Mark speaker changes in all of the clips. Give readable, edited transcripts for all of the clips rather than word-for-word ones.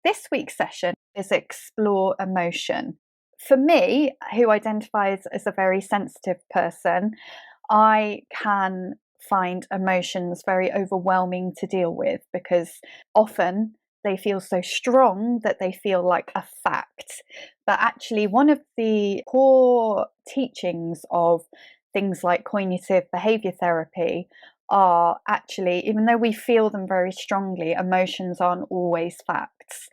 Speaker 1: This week's session is explore emotion. For me, who identifies as a very sensitive person, I can find emotions very overwhelming to deal with because often they feel so strong that they feel like a fact. But actually, one of the core teachings of things like cognitive behavior therapy are actually, even though we feel them very strongly, emotions aren't always facts.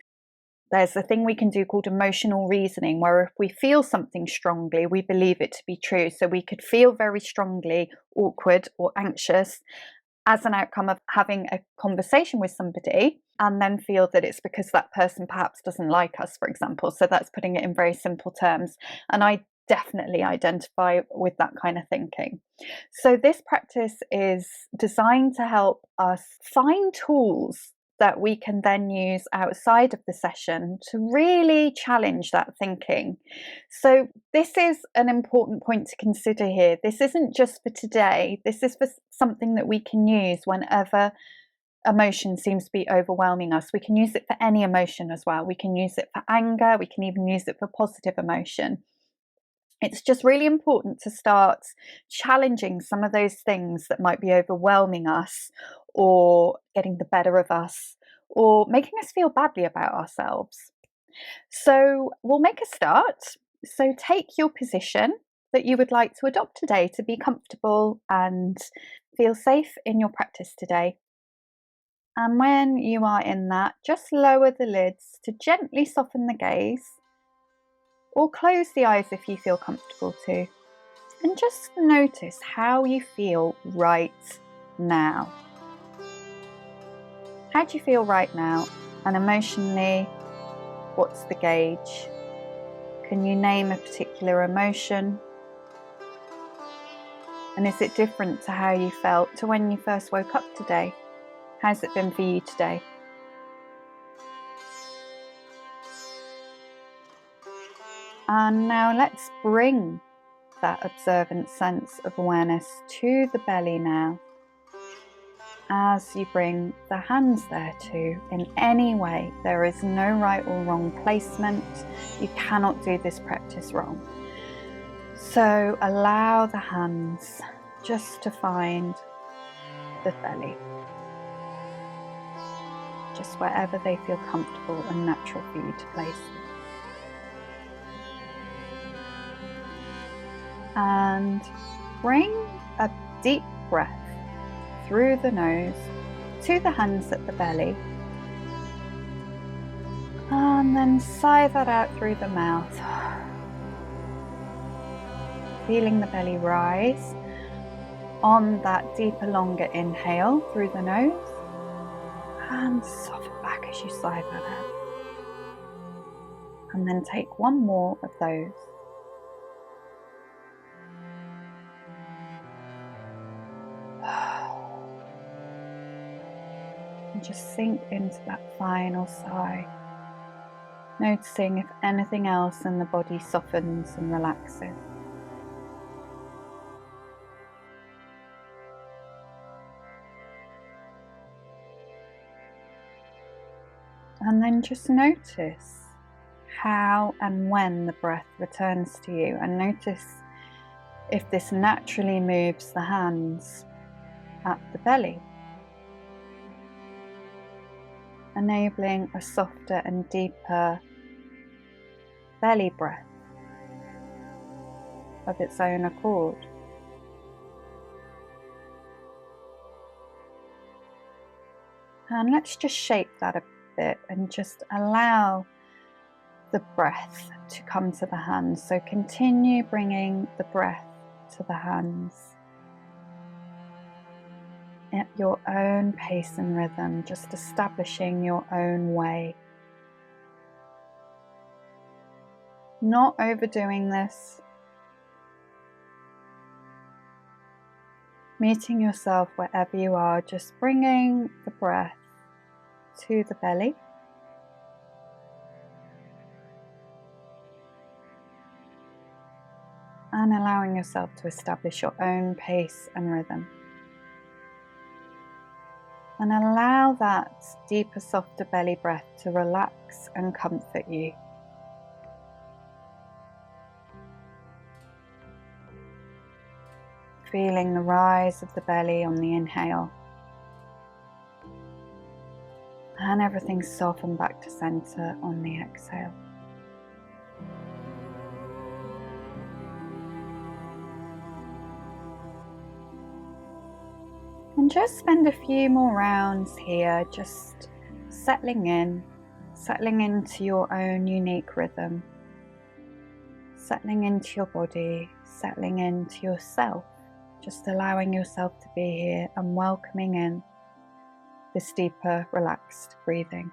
Speaker 1: There's a thing we can do called emotional reasoning, where if we feel something strongly, we believe it to be true. So we could feel very strongly awkward or anxious as an outcome of having a conversation with somebody, and then feel that it's because that person perhaps doesn't like us, for example. So that's putting it in very simple terms. And I definitely identify with that kind of thinking. So this practice is designed to help us find tools that we can then use outside of the session to really challenge that thinking. So this is an important point to consider here. This isn't just for today. This is for something that we can use whenever emotion seems to be overwhelming us. We can use it for any emotion as well. We can use it for anger. We can even use it for positive emotion. It's just really important to start challenging some of those things that might be overwhelming us or getting the better of us or making us feel badly about ourselves. So we'll make a start. So take your position that you would like to adopt today to be comfortable and feel safe in your practice today. And when you are in that, just lower the lids to gently soften the gaze, or close the eyes if you feel comfortable to. And just notice how you feel right now. How do you feel right now? And emotionally, what's the gauge? Can you name a particular emotion? And is it different to how you felt to when you first woke up today? How's it been for you today? And now let's bring that observant sense of awareness to the belly now. As you bring the hands there too, in any way, there is no right or wrong placement. You cannot do this practice wrong. So allow the hands just to find the belly, just wherever they feel comfortable and natural for you to place them. And bring a deep breath through the nose to the hands at the belly. And then sigh that out through the mouth. Feeling the belly rise on that deeper, longer inhale through the nose. And soften back as you sigh that out. And then take one more of those. And just sink into that final sigh, noticing if anything else in the body softens and relaxes. And then just notice how and when the breath returns to you, and notice if this naturally moves the hands at the belly, enabling a softer and deeper belly breath of its own accord. And let's just shape that a bit and just allow the breath to come to the hands. So continue bringing the breath to the hands at your own pace and rhythm, just establishing your own way. Not overdoing this. Meeting yourself wherever you are, just bringing the breath to the belly. And allowing yourself to establish your own pace and rhythm. And allow that deeper, softer belly breath to relax and comfort you. Feeling the rise of the belly on the inhale. And everything soften back to center on the exhale. And just spend a few more rounds here, just settling into your own unique rhythm, settling into your body, settling into yourself, just allowing yourself to be here and welcoming in this deeper, relaxed breathing.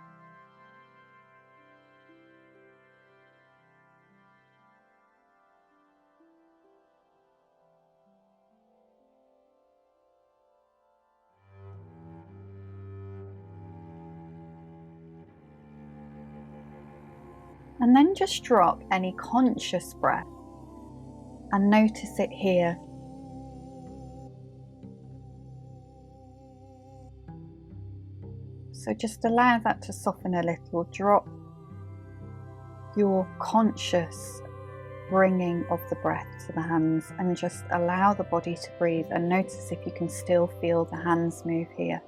Speaker 1: And then just drop any conscious breath and notice it here. So just allow that to soften a little. Drop your conscious bringing of the breath to the hands and just allow the body to breathe, and notice if you can still feel the hands move here.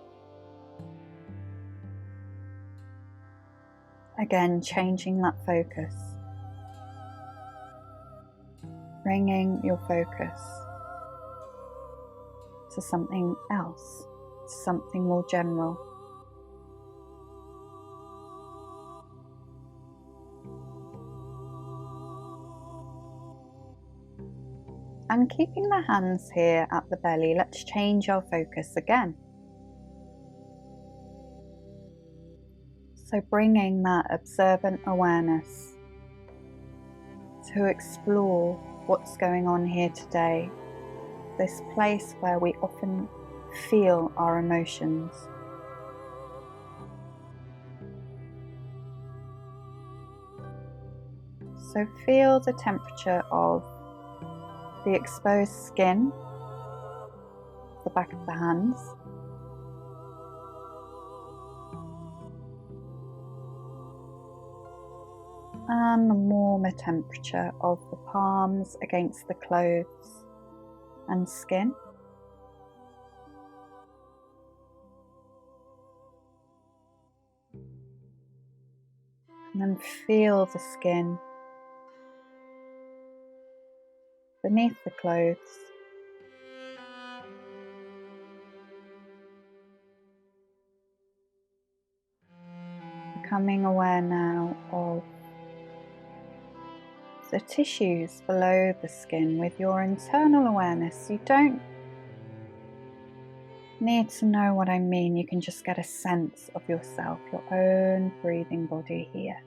Speaker 1: Again, changing that focus. Bringing your focus to something else, something more general. And keeping the hands here at the belly, let's change our focus again. So bringing that observant awareness to explore what's going on here today, this place where we often feel our emotions. So feel the temperature of the exposed skin, the back of the hands. And the warmer temperature of the palms against the clothes and skin. And then feel the skin beneath the clothes. Becoming aware now of the tissues below the skin with your internal awareness. You don't need to know what I mean, you can just get a sense of yourself, your own breathing body here.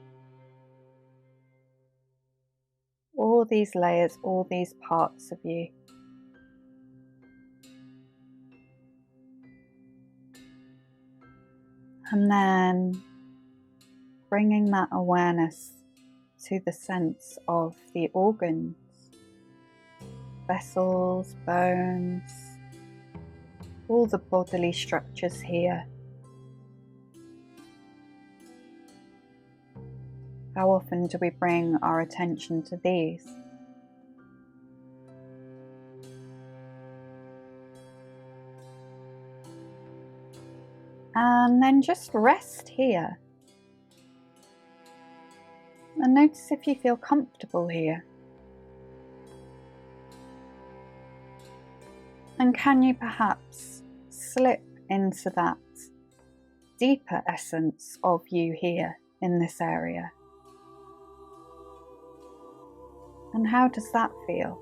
Speaker 1: All these layers, all these parts of you. And then bringing that awareness to the sense of the organs, vessels, bones, all the bodily structures here. How often do we bring our attention to these? And then just rest here. And notice if you feel comfortable here. And can you perhaps slip into that deeper essence of you here in this area? And how does that feel?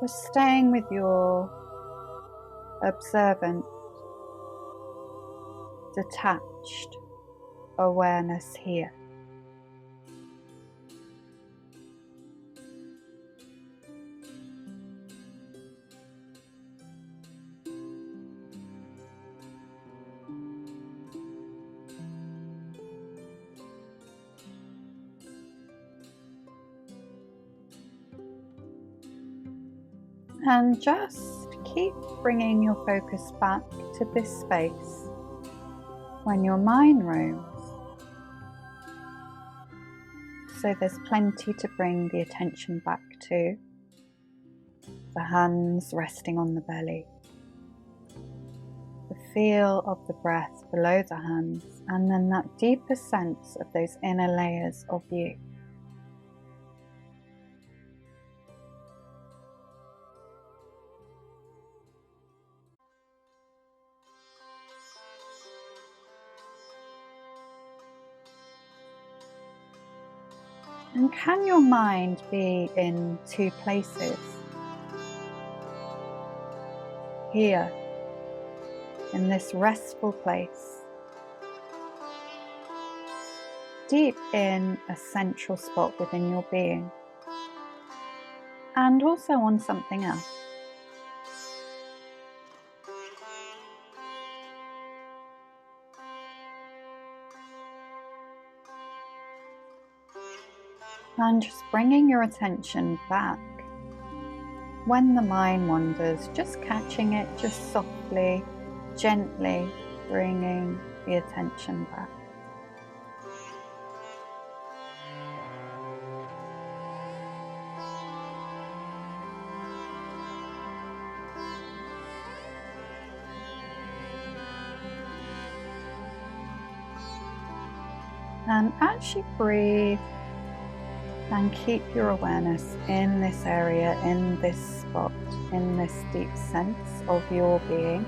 Speaker 1: Just staying with your observant, detached awareness here. And just keep bringing your focus back to this space when your mind roams. So there's plenty to bring the attention back to. The hands resting on the belly, the feel of the breath below the hands, and then that deeper sense of those inner layers of you. And can your mind be in two places? Here, in this restful place, deep in a central spot within your being, and also on something else. And just bringing your attention back. When the mind wanders, just catching it, just softly, gently bringing the attention back. And as you breathe, and keep your awareness in this area, in this spot, in this deep sense of your being.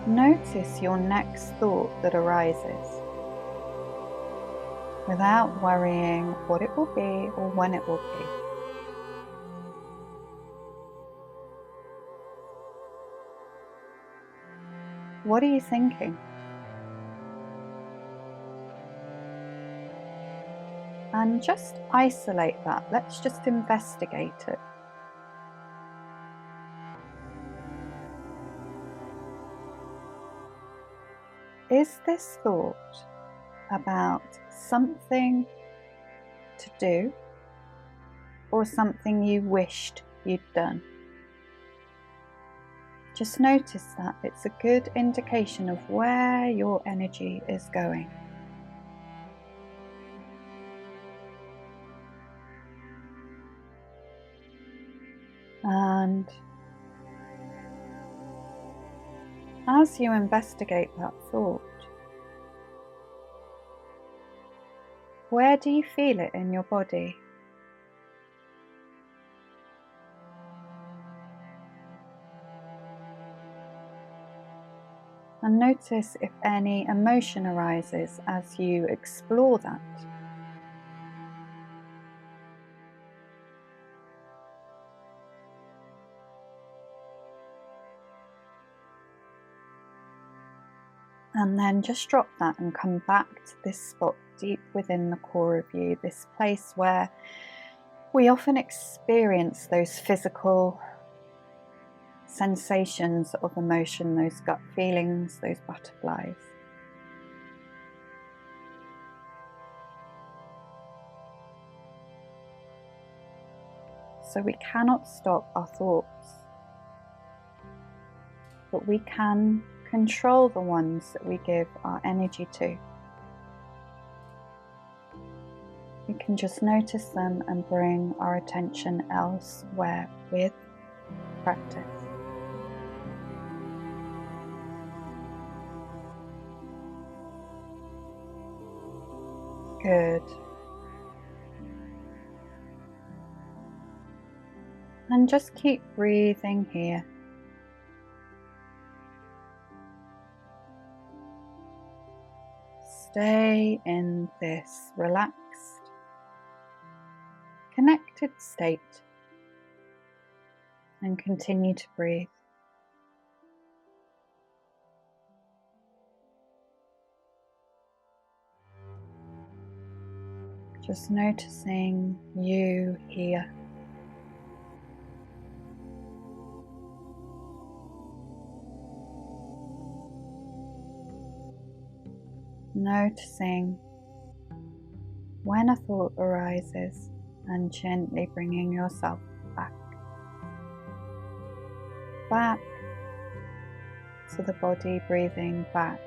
Speaker 1: Notice your next thought that arises without worrying what it will be or when it will be. What are you thinking? And just isolate that. Let's just investigate it. Is this thought about something to do or something you wished you'd done? Just notice that. It's a good indication of where your energy is going. And as you investigate that thought, where do you feel it in your body? And notice if any emotion arises as you explore that. And then just drop that and come back to this spot deep within the core of you, this place where we often experience those physical sensations of emotion, those gut feelings, those butterflies. So we cannot stop our thoughts, but we can control the ones that we give our energy to. We can just notice them and bring our attention elsewhere with practice. Good. And just keep breathing here. Stay in this relaxed, connected state and continue to breathe. Just noticing you here. Noticing when a thought arises and gently bringing yourself back. Back to the body, breathing back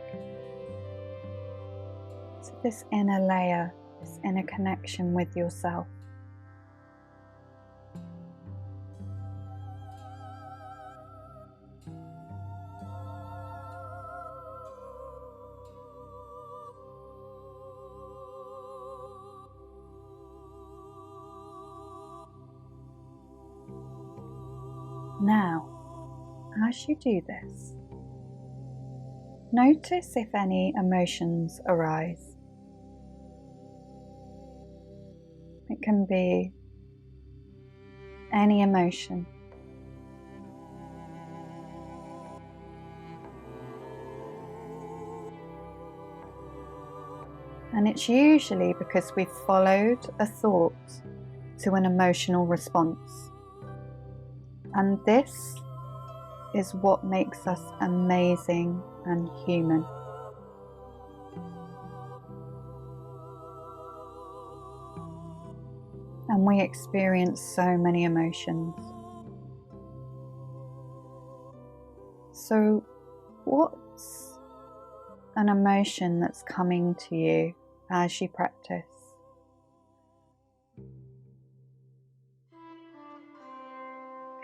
Speaker 1: to this inner layer, this inner connection with yourself. Now, as you do this, notice if any emotions arise. It can be any emotion. And it's usually because we've followed a thought to an emotional response. And this is what makes us amazing and human. And we experience so many emotions. So, what's an emotion that's coming to you as you practice?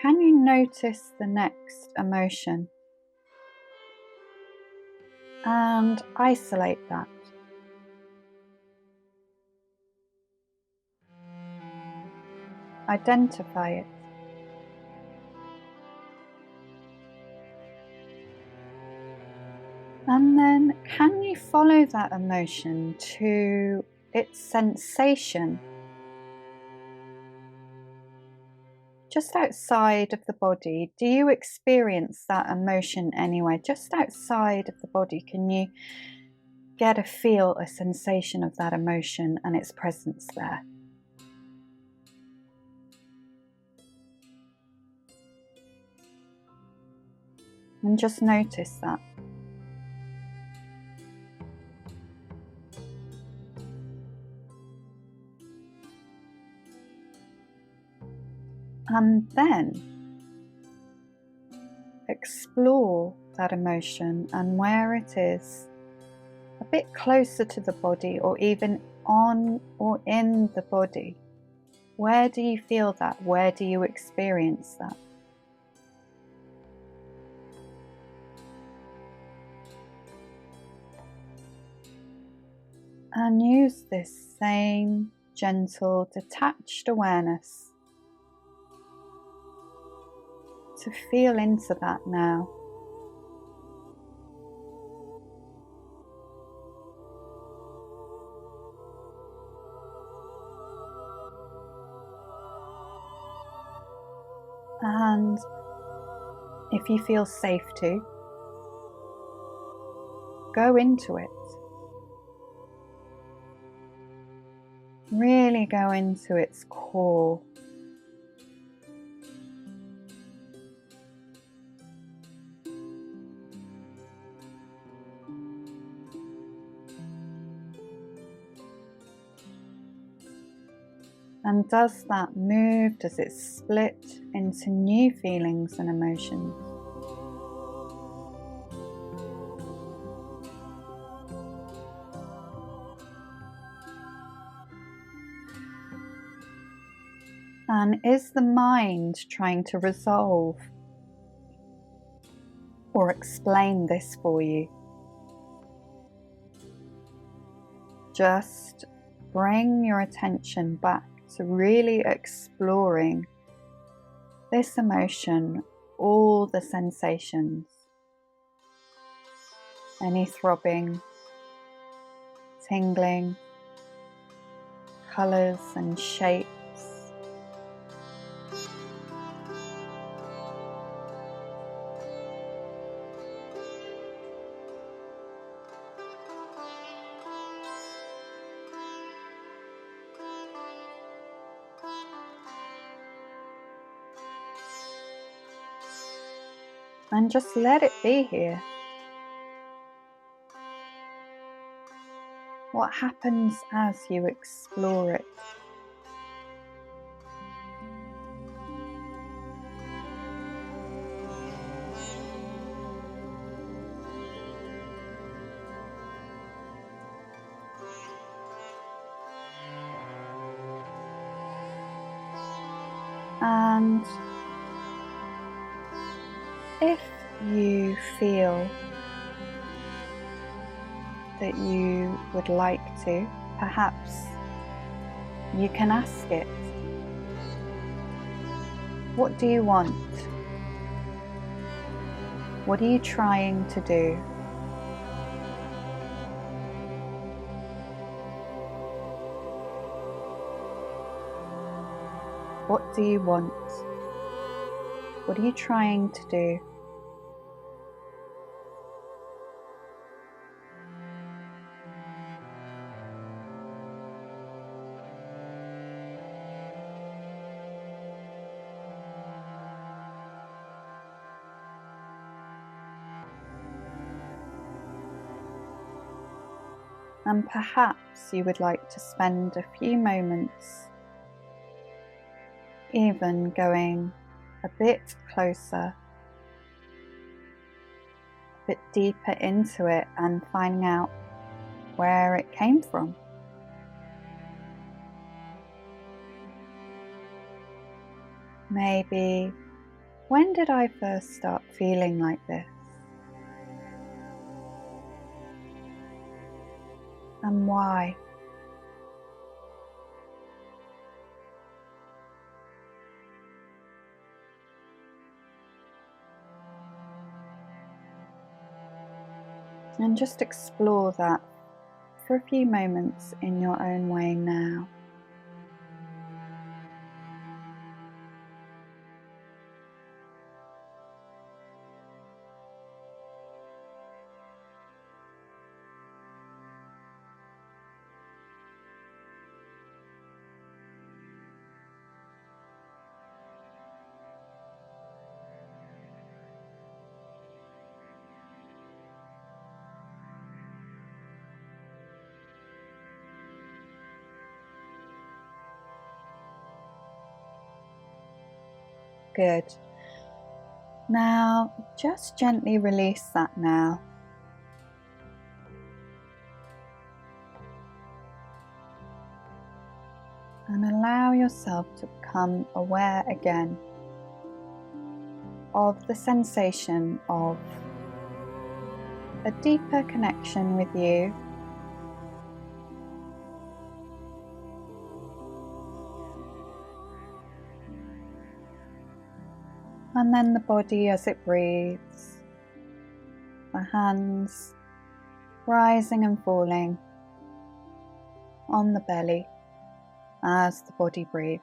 Speaker 1: Can you notice the next emotion and isolate that? Identify it. And then can you follow that emotion to its sensation just outside of the body? Do you experience that emotion anywhere? Just outside of the body, can you get a feel, a sensation of that emotion and its presence there? And just notice that. And then explore that emotion and where it is a bit closer to the body or even on or in the body. Where do you feel that? Where do you experience that? And use this same gentle, detached awareness to feel into that now. And if you feel safe to, go into it. Really go into its core. And does that move? Does it split into new feelings and emotions? And is the mind trying to resolve or explain this for you? Just bring your attention back to really exploring this emotion, all the sensations, any throbbing, tingling, colours and shapes. And just let it be here. What happens as you explore it? And if you feel that you would like to, perhaps you can ask it, what do you want? What are you trying to do? What do you want? What are you trying to do? And perhaps you would like to spend a few moments even going a bit closer, a bit deeper into it and finding out where it came from. Maybe, when did I first start feeling like this? And why? And just explore that for a few moments in your own way now. Good. Now, just gently release that now. And allow yourself to become aware again of the sensation of a deeper connection with you, and then the body as it breathes, the hands rising and falling on the belly as the body breathes.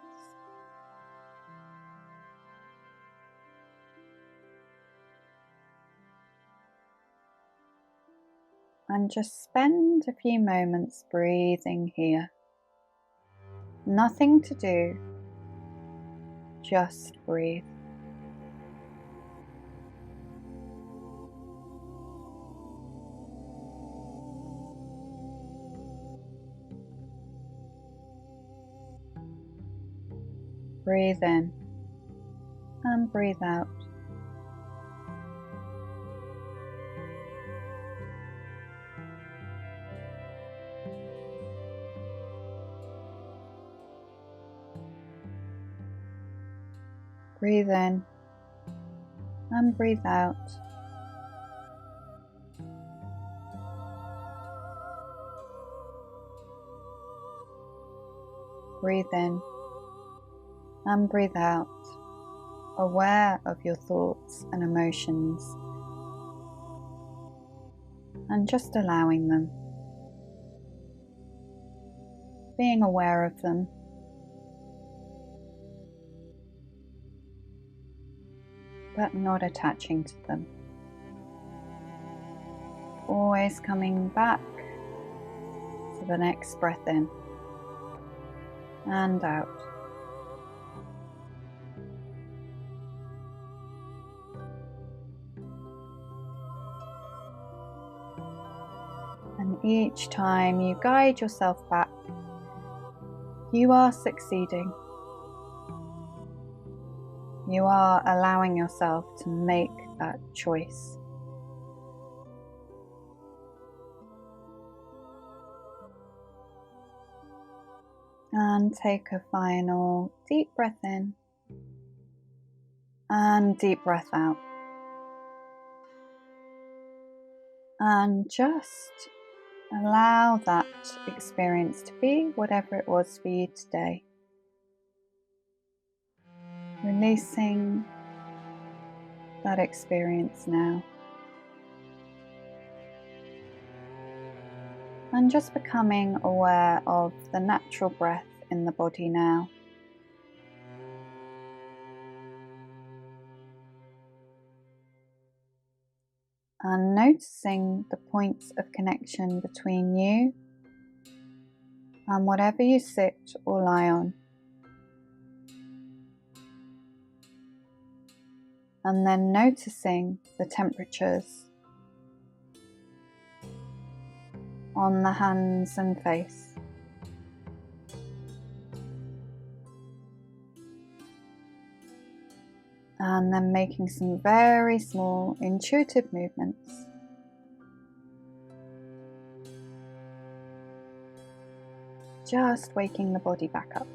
Speaker 1: And just spend a few moments breathing here. Nothing to do, just breathe. Breathe in and breathe out. Breathe in and breathe out. Breathe in and breathe out, aware of your thoughts and emotions, and just allowing them, being aware of them, but not attaching to them. Always coming back to the next breath in and out. And each time you guide yourself back, you are succeeding. You are allowing yourself to make that choice. And take a final deep breath in And deep breath out. And just allow that experience to be whatever it was for you today. Releasing that experience now. And just becoming aware of the natural breath in the body now. And noticing the points of connection between you and whatever you sit or lie on. And then noticing the temperatures on the hands and face. And then making some very small intuitive movements. Just waking the body back up.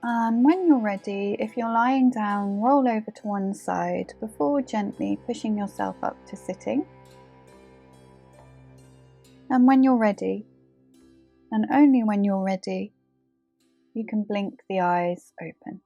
Speaker 1: And when you're ready, if you're lying down, roll over to one side before gently pushing yourself up to sitting. And when you're ready, and only when you're ready, you can blink the eyes open.